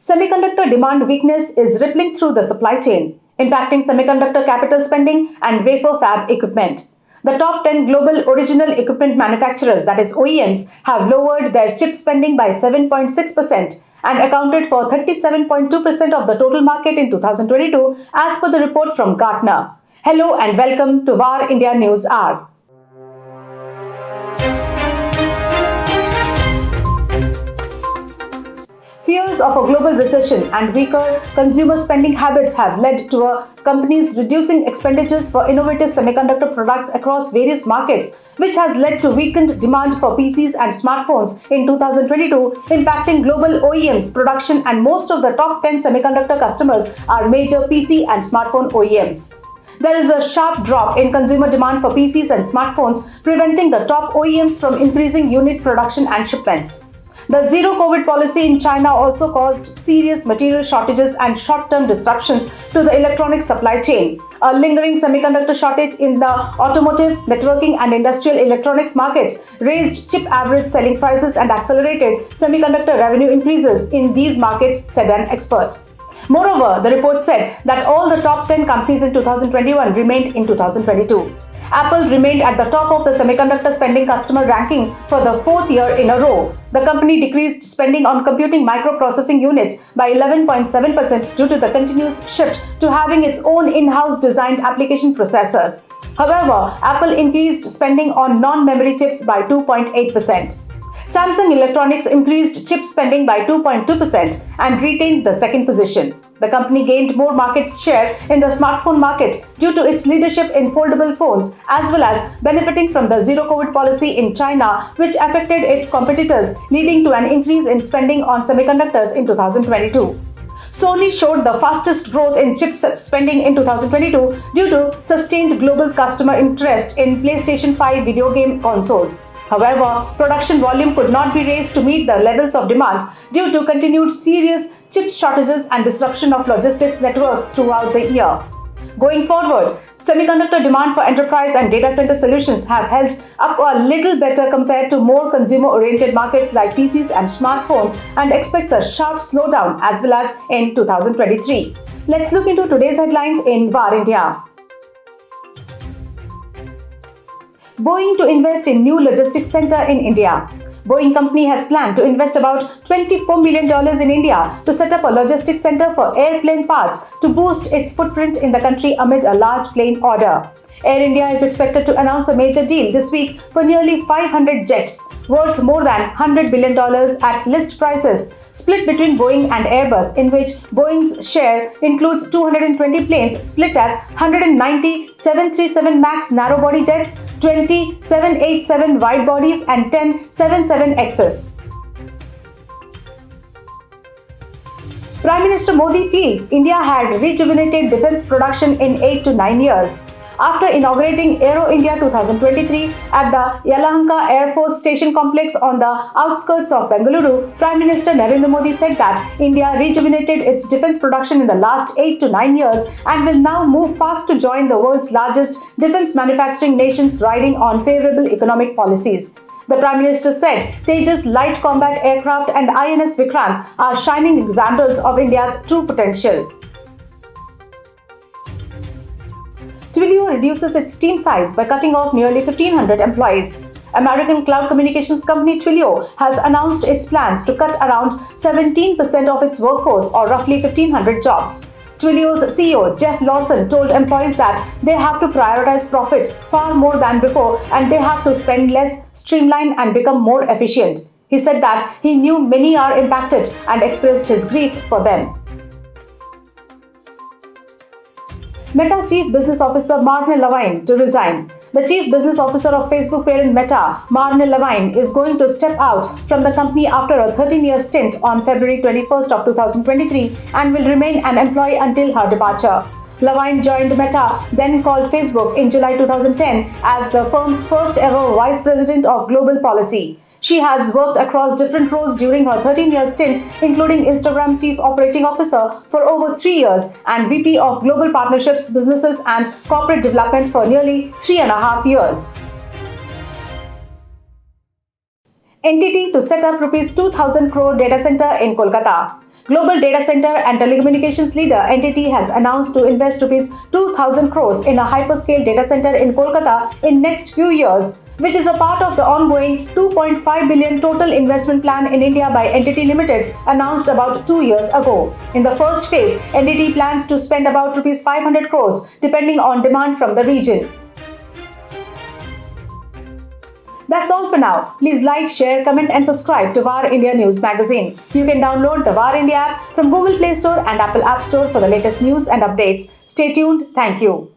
Semiconductor demand weakness is rippling through the supply chain, impacting semiconductor capital spending and wafer fab equipment. The top 10 global original equipment manufacturers, that is OEMs, have lowered their chip spending by 7.6% and accounted for 37.2% of the total market in 2022, as per the report from Gartner. Hello and welcome to VAR India News Hour. Fears of a global recession and weaker consumer spending habits have led to companies reducing expenditures for innovative semiconductor products across various markets, which has led to weakened demand for PCs and smartphones in 2022, impacting global OEMs production, and most of the top 10 semiconductor customers are major PC and smartphone OEMs. There is a sharp drop in consumer demand for PCs and smartphones, preventing the top OEMs from increasing unit production and shipments. The zero-COVID policy in China also caused serious material shortages and short-term disruptions to the electronic supply chain. A lingering semiconductor shortage in the automotive, networking and industrial electronics markets raised chip average selling prices and accelerated semiconductor revenue increases in these markets, said an expert. Moreover, the report said that all the top 10 companies in 2021 remained in 2022. Apple remained at the top of the semiconductor spending customer ranking for the fourth year in a row. The company decreased spending on computing microprocessing units by 11.7% due to the continuous shift to having its own in-house designed application processors. However, Apple increased spending on non-memory chips by 2.8%. Samsung Electronics increased chip spending by 2.2% and retained the second position. The company gained more market share in the smartphone market due to its leadership in foldable phones, as well as benefiting from the zero-COVID policy in China, which affected its competitors, leading to an increase in spending on semiconductors in 2022. Sony showed the fastest growth in chip spending in 2022 due to sustained global customer interest in PlayStation 5 video game consoles. However, production volume could not be raised to meet the levels of demand due to continued serious chip shortages and disruption of logistics networks throughout the year. Going forward, semiconductor demand for enterprise and data center solutions have held up a little better compared to more consumer-oriented markets like PCs and smartphones, and expects a sharp slowdown as well as in 2023. Let's look into today's headlines in VAR India. Boeing to invest in new logistics center in India. Boeing company has planned to invest about $24 million in India to set up a logistics center for airplane parts to boost its footprint in the country amid a large plane order. Air India is expected to announce a major deal this week for nearly 500 jets, worth more than $100 billion at list prices, split between Boeing and Airbus, in which Boeing's share includes 220 planes split as 190 737 MAX narrow-body jets, 20 787 wide-bodies and 10 77Xs. Prime Minister Modi feels India had rejuvenated defense production in 8 to 9 years. After inaugurating Aero India 2023 at the Yelahanka Air Force Station Complex on the outskirts of Bengaluru, Prime Minister Narendra Modi said that India rejuvenated its defense production in the last 8 to 9 years and will now move fast to join the world's largest defense manufacturing nations riding on favorable economic policies. The Prime Minister said Tejas light combat aircraft and INS Vikrant are shining examples of India's true potential. Twilio reduces its team size by cutting off nearly 1,500 employees. American cloud communications company Twilio has announced its plans to cut around 17% of its workforce, or roughly 1,500 jobs. Twilio's CEO Jeff Lawson told employees that they have to prioritize profit far more than before and they have to spend less, streamline and become more efficient. He said that he knew many are impacted and expressed his grief for them. Meta Chief Business Officer Marne Levine to resign. The Chief Business Officer of Facebook parent Meta, Marne Levine, is going to step out from the company after a 13-year stint on February 21st of 2023 and will remain an employee until her departure. Levine joined Meta, then called Facebook, in July 2010 as the firm's first ever Vice President of Global Policy. She has worked across different roles during her 13-year stint, including Instagram Chief Operating Officer for over 3 years and VP of Global Partnerships, Businesses and Corporate Development for nearly 3.5 years. entity to set up rupees 2,000 crore data center in Kolkata. Global data center and telecommunications leader entity has announced to invest rupees 2,000 crores in a hyperscale data center in Kolkata in next few years, which is a part of the ongoing 2.5 billion total investment plan in India by Entity Limited announced about 2 years ago. In the first phase, Entity plans to spend about rupees 500 crores depending on demand from the region. That's all for now. Please like, share, comment and subscribe to VARINDIA News Magazine. You can download the VARINDIA app from Google Play Store and Apple App Store for the latest news and updates. Stay tuned. Thank you.